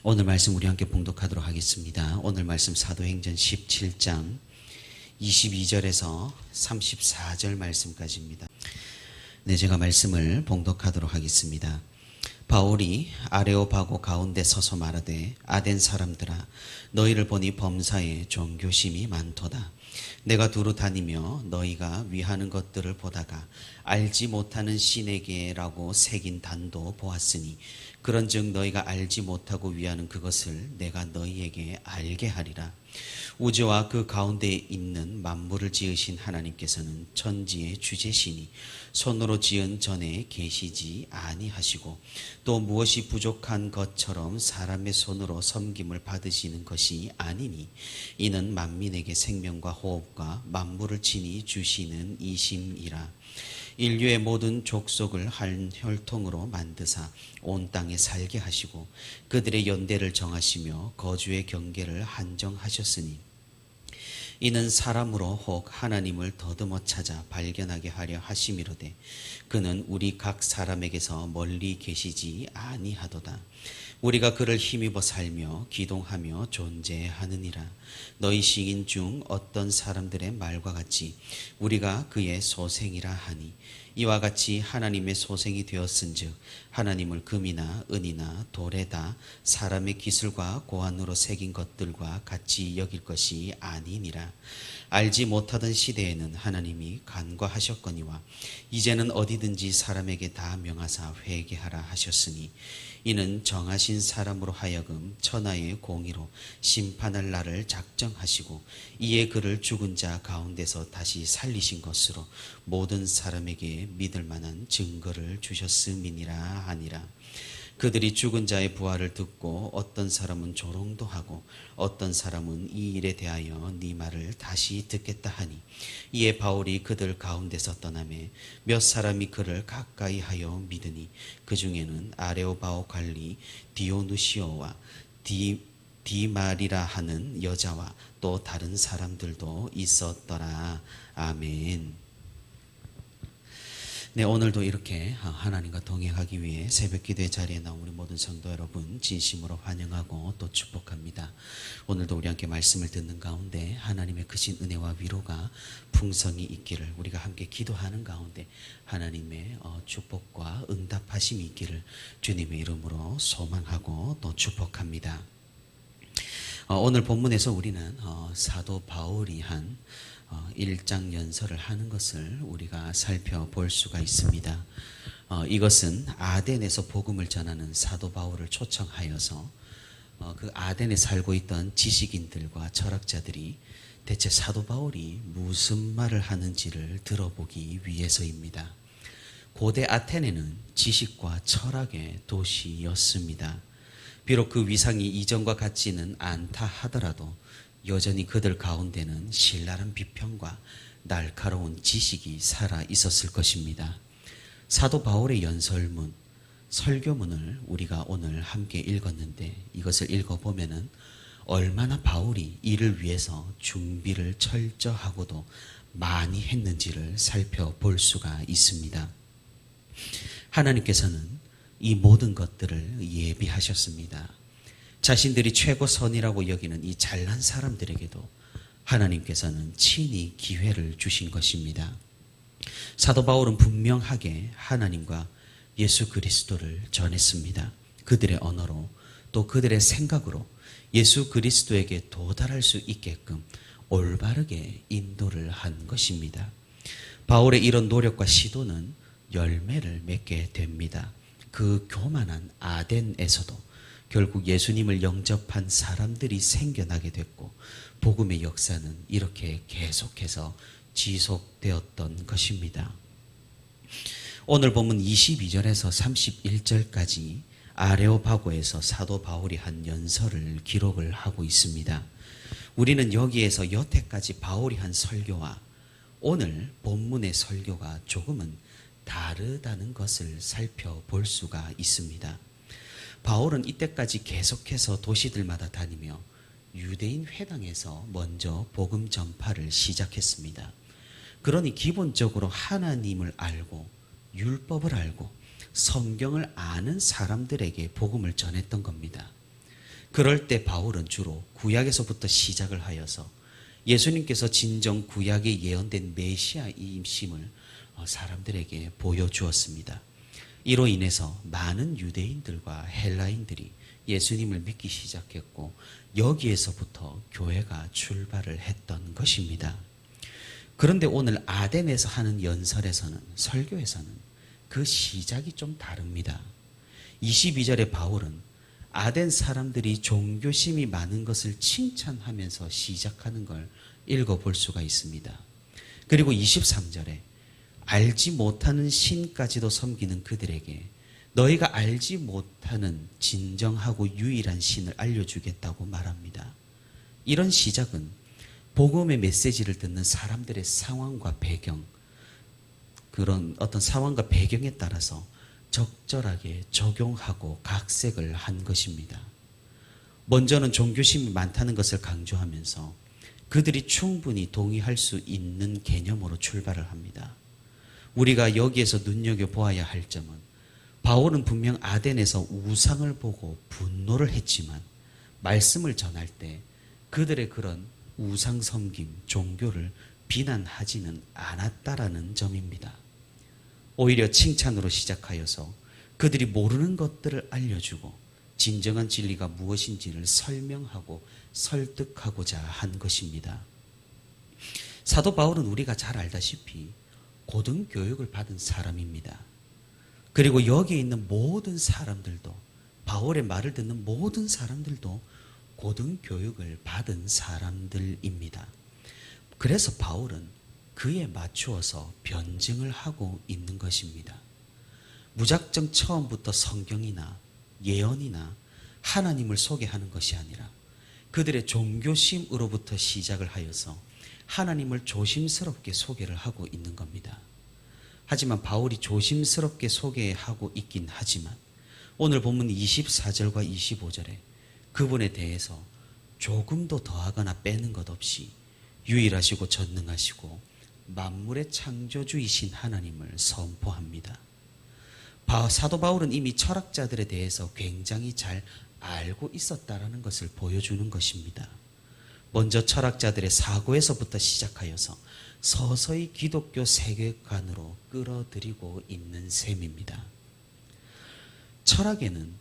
오늘 말씀 우리 함께 봉독하도록 하겠습니다. 오늘 말씀 사도행전 17장 22절에서 34절 말씀까지입니다. 네, 제가 말씀을 봉독하도록 하겠습니다. 바울이 아레오바고 가운데 서서 말하되 아덴 사람들아 너희를 보니 범사에 종교심이 많도다. 내가 두루 다니며 너희가 위하는 것들을 보다가 알지 못하는 신에게라고 새긴 단도 보았으니 그런즉 너희가 알지 못하고 위하는 그것을 내가 너희에게 알게 하리라. 우주와 그 가운데에 있는 만물을 지으신 하나님께서는 천지의 주제시니 손으로 지은 전에 계시지 아니하시고 또 무엇이 부족한 것처럼 사람의 손으로 섬김을 받으시는 것이 아니니 이는 만민에게 생명과 호흡과 만물을 친히 주시는 이심이라. 인류의 모든 족속을 한 혈통으로 만드사 온 땅에 살게 하시고 그들의 연대를 정하시며 거주의 경계를 한정하셨으니 이는 사람으로 혹 하나님을 더듬어 찾아 발견하게 하려 하심이로되 그는 우리 각 사람에게서 멀리 계시지 아니하도다. 우리가 그를 힘입어 살며 기동하며 존재하느니라. 너희 시인 중 어떤 사람들의 말과 같이 우리가 그의 소생이라 하니 이와 같이 하나님의 소생이 되었은즉 하나님을 금이나 은이나 돌에다 사람의 기술과 고안으로 새긴 것들과 같이 여길 것이 아니니라. 알지 못하던 시대에는 하나님이 간과하셨거니와 이제는 어디든지 사람에게 다 명하사 회개하라 하셨으니 이는 정하신 사람으로 하여금 천하의 공의로 심판할 날을 작정하시고 이에 그를 죽은 자 가운데서 다시 살리신 것으로 모든 사람에게 믿을 만한 증거를 주셨음이니라 하니라. 그들이 죽은 자의 부활을 듣고 어떤 사람은 조롱도 하고 어떤 사람은 이 일에 대하여 네 말을 다시 듣겠다 하니 이에 바울이 그들 가운데서 떠나매 몇 사람이 그를 가까이 하여 믿으니 그 중에는 아레오바오 관리 디오누시오와 디마리라 하는 여자와 또 다른 사람들도 있었더라. 아멘. 네, 오늘도 이렇게 하나님과 동행하기 위해 새벽 기도의 자리에 나온 우리 모든 성도 여러분 진심으로 환영하고 또 축복합니다. 오늘도 우리 함께 말씀을 듣는 가운데 하나님의 크신 은혜와 위로가 풍성히 있기를 우리가 함께 기도하는 가운데 하나님의 축복과 응답하심이 있기를 주님의 이름으로 소망하고 또 축복합니다. 오늘 본문에서 우리는 사도 바울이 한 1장 연설을 하는 것을 우리가 살펴볼 수가 있습니다. 이것은 아덴에서 복음을 전하는 사도 바울을 초청하여서 그 아덴에 살고 있던 지식인들과 철학자들이 대체 사도 바울이 무슨 말을 하는지를 들어보기 위해서입니다. 고대 아테네는 지식과 철학의 도시였습니다. 비록 그 위상이 이전과 같지는 않다 하더라도 여전히 그들 가운데는 신랄한 비평과 날카로운 지식이 살아 있었을 것입니다. 사도 바울의 연설문, 설교문을 우리가 오늘 함께 읽었는데 이것을 읽어보면은 얼마나 바울이 이를 위해서 준비를 철저하고도 많이 했는지를 살펴볼 수가 있습니다. 하나님께서는 이 모든 것들을 예비하셨습니다. 자신들이 최고 선이라고 여기는 이 잘난 사람들에게도 하나님께서는 친히 기회를 주신 것입니다. 사도 바울은 분명하게 하나님과 예수 그리스도를 전했습니다. 그들의 언어로 또 그들의 생각으로 예수 그리스도에게 도달할 수 있게끔 올바르게 인도를 한 것입니다. 바울의 이런 노력과 시도는 열매를 맺게 됩니다. 그 교만한 아덴에서도 결국 예수님을 영접한 사람들이 생겨나게 됐고 복음의 역사는 이렇게 계속해서 지속되었던 것입니다. 오늘 본문 22절에서 31절까지 아레오파고에서 사도 바울이 한 연설을 기록을 하고 있습니다. 우리는 여기에서 여태까지 바울이 한 설교와 오늘 본문의 설교가 조금은 다르다는 것을 살펴볼 수가 있습니다. 바울은 이때까지 계속해서 도시들마다 다니며 유대인 회당에서 먼저 복음 전파를 시작했습니다. 그러니 기본적으로 하나님을 알고 율법을 알고 성경을 아는 사람들에게 복음을 전했던 겁니다. 그럴 때 바울은 주로 구약에서부터 시작을 하여서 예수님께서 진정 구약에 예언된 메시아의 임심을 사람들에게 보여주었습니다. 이로 인해서 많은 유대인들과 헬라인들이 예수님을 믿기 시작했고 여기에서부터 교회가 출발을 했던 것입니다. 그런데 오늘 아덴에서 하는 연설에서는, 설교에서는 그 시작이 좀 다릅니다. 22절에 바울은 아덴 사람들이 종교심이 많은 것을 칭찬하면서 시작하는 걸 읽어볼 수가 있습니다. 그리고 23절에 알지 못하는 신까지도 섬기는 그들에게 너희가 알지 못하는 진정하고 유일한 신을 알려주겠다고 말합니다. 이런 시작은 복음의 메시지를 듣는 사람들의 상황과 배경, 그런 어떤 상황과 배경에 따라서 적절하게 적용하고 각색을 한 것입니다. 먼저는 종교심이 많다는 것을 강조하면서 그들이 충분히 동의할 수 있는 개념으로 출발을 합니다. 우리가 여기에서 눈여겨보아야 할 점은 바울은 분명 아덴에서 우상을 보고 분노를 했지만 말씀을 전할 때 그들의 그런 우상 섬김, 종교를 비난하지는 않았다라는 점입니다. 오히려 칭찬으로 시작하여서 그들이 모르는 것들을 알려주고 진정한 진리가 무엇인지를 설명하고 설득하고자 한 것입니다. 사도 바울은 우리가 잘 알다시피 고등교육을 받은 사람입니다. 그리고 여기에 있는 모든 사람들도, 바울의 말을 듣는 모든 사람들도 고등교육을 받은 사람들입니다. 그래서 바울은 그에 맞추어서 변증을 하고 있는 것입니다. 무작정 처음부터 성경이나 예언이나 하나님을 소개하는 것이 아니라 그들의 종교심으로부터 시작을 하여서 하나님을 조심스럽게 소개를 하고 있는 겁니다. 하지만 바울이 조심스럽게 소개하고 있긴 하지만 오늘 본문 24절과 25절에 그분에 대해서 조금도 더하거나 빼는 것 없이 유일하시고 전능하시고 만물의 창조주이신 하나님을 선포합니다. 사도 바울은 이미 철학자들에 대해서 굉장히 잘 알고 있었다라는 것을 보여주는 것입니다. 먼저 철학자들의 사고에서부터 시작하여서 서서히 기독교 세계관으로 끌어들이고 있는 셈입니다. 철학에는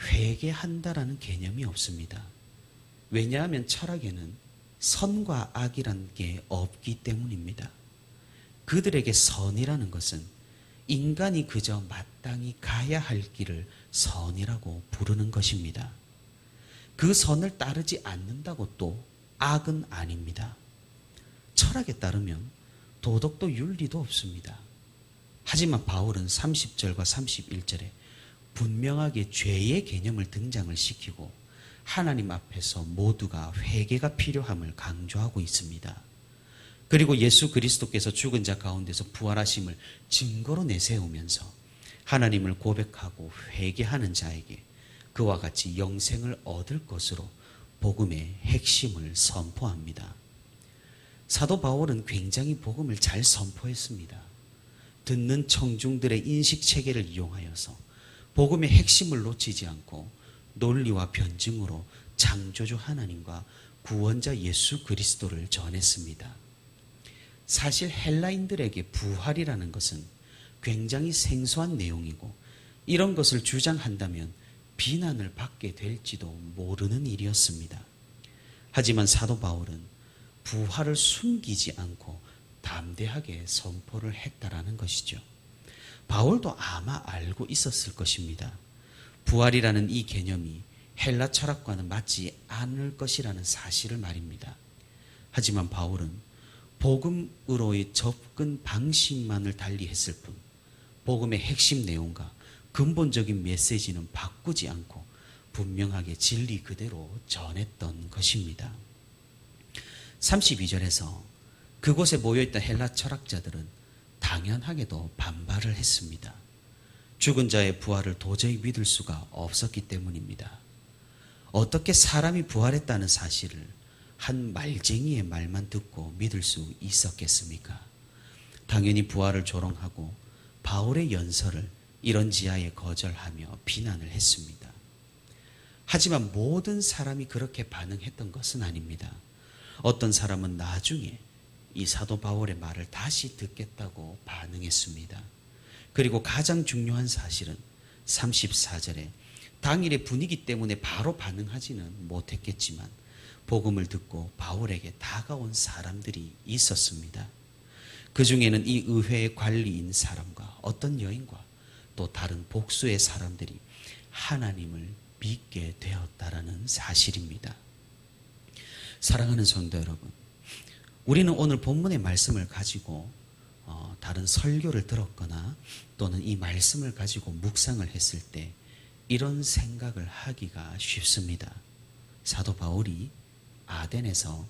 회개한다라는 개념이 없습니다. 왜냐하면 철학에는 선과 악이란 게 없기 때문입니다. 그들에게 선이라는 것은 인간이 그저 마땅히 가야 할 길을 선이라고 부르는 것입니다. 그 선을 따르지 않는다고 또 악은 아닙니다. 철학에 따르면 도덕도 윤리도 없습니다. 하지만 바울은 30절과 31절에 분명하게 죄의 개념을 등장을 시키고 하나님 앞에서 모두가 회개가 필요함을 강조하고 있습니다. 그리고 예수 그리스도께서 죽은 자 가운데서 부활하심을 증거로 내세우면서 하나님을 고백하고 회개하는 자에게 그와 같이 영생을 얻을 것으로 복음의 핵심을 선포합니다. 사도 바울은 굉장히 복음을 잘 선포했습니다. 듣는 청중들의 인식체계를 이용하여서 복음의 핵심을 놓치지 않고 논리와 변증으로 창조주 하나님과 구원자 예수 그리스도를 전했습니다. 사실 헬라인들에게 부활이라는 것은 굉장히 생소한 내용이고 이런 것을 주장한다면 비난을 받게 될지도 모르는 일이었습니다. 하지만 사도 바울은 부활을 숨기지 않고 담대하게 선포를 했다라는 것이죠. 바울도 아마 알고 있었을 것입니다. 부활이라는 이 개념이 헬라 철학과는 맞지 않을 것이라는 사실을 말입니다. 하지만 바울은 복음으로의 접근 방식만을 달리했을 뿐 복음의 핵심 내용과 근본적인 메시지는 바꾸지 않고 분명하게 진리 그대로 전했던 것입니다. 32절에서 그곳에 모여있던 헬라 철학자들은 당연하게도 반발을 했습니다. 죽은 자의 부활을 도저히 믿을 수가 없었기 때문입니다. 어떻게 사람이 부활했다는 사실을 한 말쟁이의 말만 듣고 믿을 수 있었겠습니까? 당연히 부활을 조롱하고 바울의 연설을 이런 지하에 거절하며 비난을 했습니다. 하지만 모든 사람이 그렇게 반응했던 것은 아닙니다. 어떤 사람은 나중에 이 사도 바울의 말을 다시 듣겠다고 반응했습니다. 그리고 가장 중요한 사실은 34절에 당일의 분위기 때문에 바로 반응하지는 못했겠지만 복음을 듣고 바울에게 다가온 사람들이 있었습니다. 그 중에는 이 의회의 관리인 사람과 어떤 여인과 또 다른 복수의 사람들이 하나님을 믿게 되었다라는 사실입니다. 사랑하는 성도 여러분, 우리는 오늘 본문의 말씀을 가지고 다른 설교를 들었거나 또는 이 말씀을 가지고 묵상을 했을 때 이런 생각을 하기가 쉽습니다. 사도 바울이 아덴에서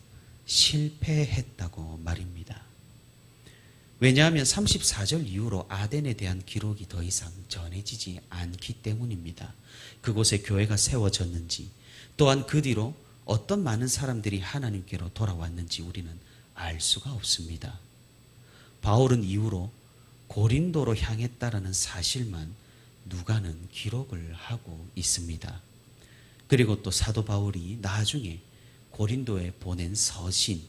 실패했다고 말입니다. 왜냐하면 34절 이후로 아덴에 대한 기록이 더 이상 전해지지 않기 때문입니다. 그곳에 교회가 세워졌는지 또한 그 뒤로 어떤 많은 사람들이 하나님께로 돌아왔는지 우리는 알 수가 없습니다. 바울은 이후로 고린도로 향했다라는 사실만 누가는 기록을 하고 있습니다. 그리고 또 사도 바울이 나중에 고린도에 보낸 서신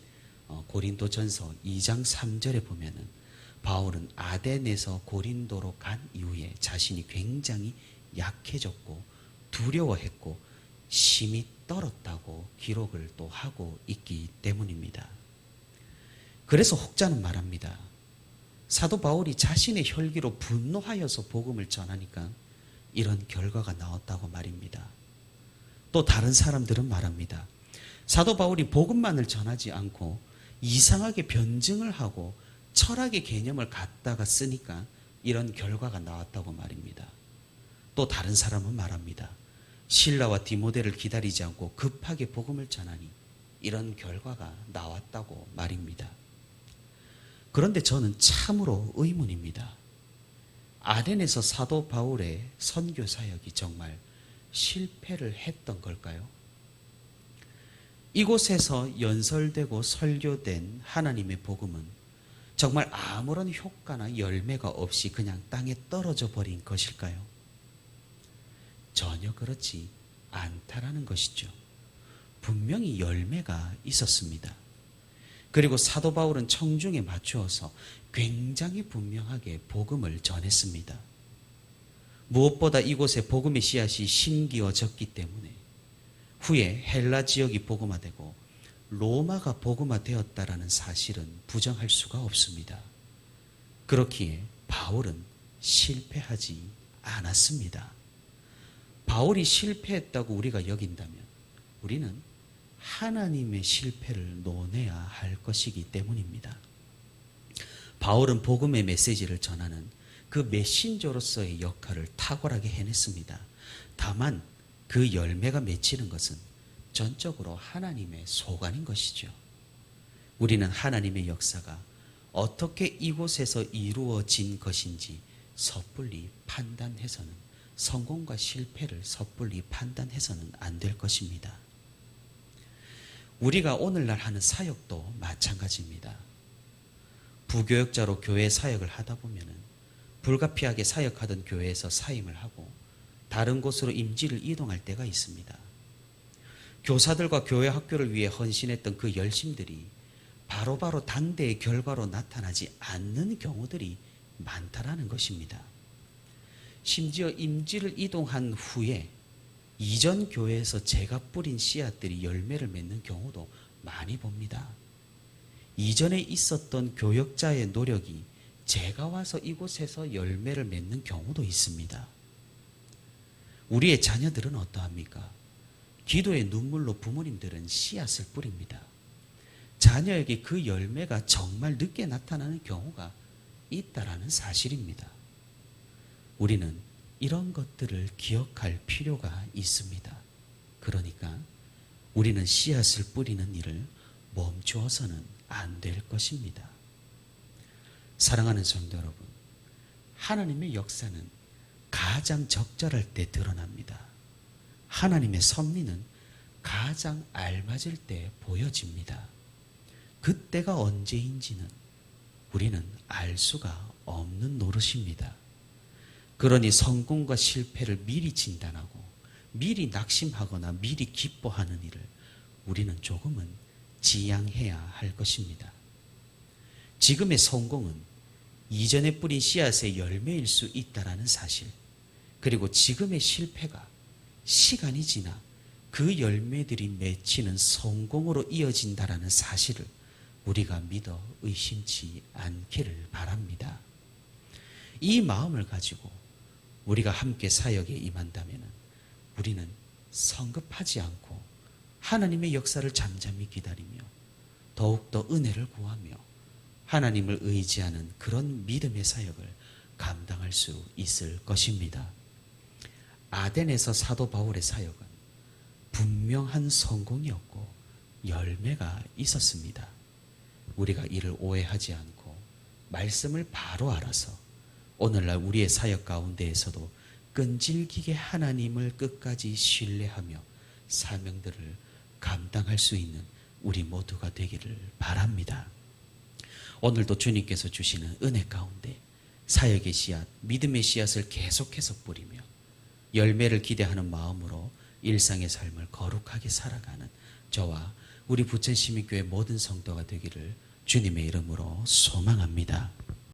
고린도전서 2장 3절에 보면은 바울은 아덴에서 고린도로 간 이후에 자신이 굉장히 약해졌고 두려워했고 심히 떨었다고 기록을 또 하고 있기 때문입니다. 그래서 혹자는 말합니다. 사도 바울이 자신의 혈기로 분노하여서 복음을 전하니까 이런 결과가 나왔다고 말입니다. 또 다른 사람들은 말합니다. 사도 바울이 복음만을 전하지 않고 이상하게 변증을 하고 철학의 개념을 갖다가 쓰니까 이런 결과가 나왔다고 말입니다. 또 다른 사람은 말합니다. 실라와 디모데를 기다리지 않고 급하게 복음을 전하니 이런 결과가 나왔다고 말입니다. 그런데 저는 참으로 의문입니다. 아덴에서 사도 바울의 선교 사역이 정말 실패를 했던 걸까요? 이곳에서 연설되고 설교된 하나님의 복음은 정말 아무런 효과나 열매가 없이 그냥 땅에 떨어져 버린 것일까요? 전혀 그렇지 않다라는 것이죠. 분명히 열매가 있었습니다. 그리고 사도 바울은 청중에 맞추어서 굉장히 분명하게 복음을 전했습니다. 무엇보다 이곳에 복음의 씨앗이 심기어졌기 때문에 후에 헬라 지역이 복음화되고 로마가 복음화되었다라는 사실은 부정할 수가 없습니다. 그렇기에 바울은 실패하지 않았습니다. 바울이 실패했다고 우리가 여긴다면 우리는 하나님의 실패를 논해야 할 것이기 때문입니다. 바울은 복음의 메시지를 전하는 그 메신저로서의 역할을 탁월하게 해냈습니다. 다만 그 열매가 맺히는 것은 전적으로 하나님의 소관인 것이죠. 우리는 하나님의 역사가 어떻게 이곳에서 이루어진 것인지 섣불리 판단해서는 성공과 실패를 섣불리 판단해서는 안 될 것입니다. 우리가 오늘날 하는 사역도 마찬가지입니다. 부교역자로 교회 사역을 하다 보면은 불가피하게 사역하던 교회에서 사임을 하고 다른 곳으로 임지를 이동할 때가 있습니다. 교사들과 교회 학교를 위해 헌신했던 그 열심들이 바로바로 당대의 결과로 나타나지 않는 경우들이 많다라는 것입니다. 심지어 임지를 이동한 후에 이전 교회에서 제가 뿌린 씨앗들이 열매를 맺는 경우도 많이 봅니다. 이전에 있었던 교역자의 노력이 제가 와서 이곳에서 열매를 맺는 경우도 있습니다. 우리의 자녀들은 어떠합니까? 기도의 눈물로 부모님들은 씨앗을 뿌립니다. 자녀에게 그 열매가 정말 늦게 나타나는 경우가 있다라는 사실입니다. 우리는 이런 것들을 기억할 필요가 있습니다. 그러니까 우리는 씨앗을 뿌리는 일을 멈추어서는 안 될 것입니다. 사랑하는 성도 여러분, 하나님의 역사는 가장 적절할 때 드러납니다. 하나님의 섭리는 가장 알맞을 때 보여집니다. 그때가 언제인지는 우리는 알 수가 없는 노릇입니다. 그러니 성공과 실패를 미리 진단하고 미리 낙심하거나 미리 기뻐하는 일을 우리는 조금은 지양해야 할 것입니다. 지금의 성공은 이전에 뿌린 씨앗의 열매일 수 있다라는 사실, 그리고 지금의 실패가 시간이 지나 그 열매들이 맺히는 성공으로 이어진다라는 사실을 우리가 믿어 의심치 않기를 바랍니다. 이 마음을 가지고 우리가 함께 사역에 임한다면 우리는 성급하지 않고 하나님의 역사를 잠잠히 기다리며 더욱더 은혜를 구하며 하나님을 의지하는 그런 믿음의 사역을 감당할 수 있을 것입니다. 아덴에서 사도 바울의 사역은 분명한 성공이었고 열매가 있었습니다. 우리가 이를 오해하지 않고 말씀을 바로 알아서 오늘날 우리의 사역 가운데에서도 끈질기게 하나님을 끝까지 신뢰하며 사명들을 감당할 수 있는 우리 모두가 되기를 바랍니다. 오늘도 주님께서 주시는 은혜 가운데 사역의 씨앗, 믿음의 씨앗을 계속해서 뿌리며 열매를 기대하는 마음으로 일상의 삶을 거룩하게 살아가는 저와 우리 부천시민교회 모든 성도가 되기를 주님의 이름으로 소망합니다.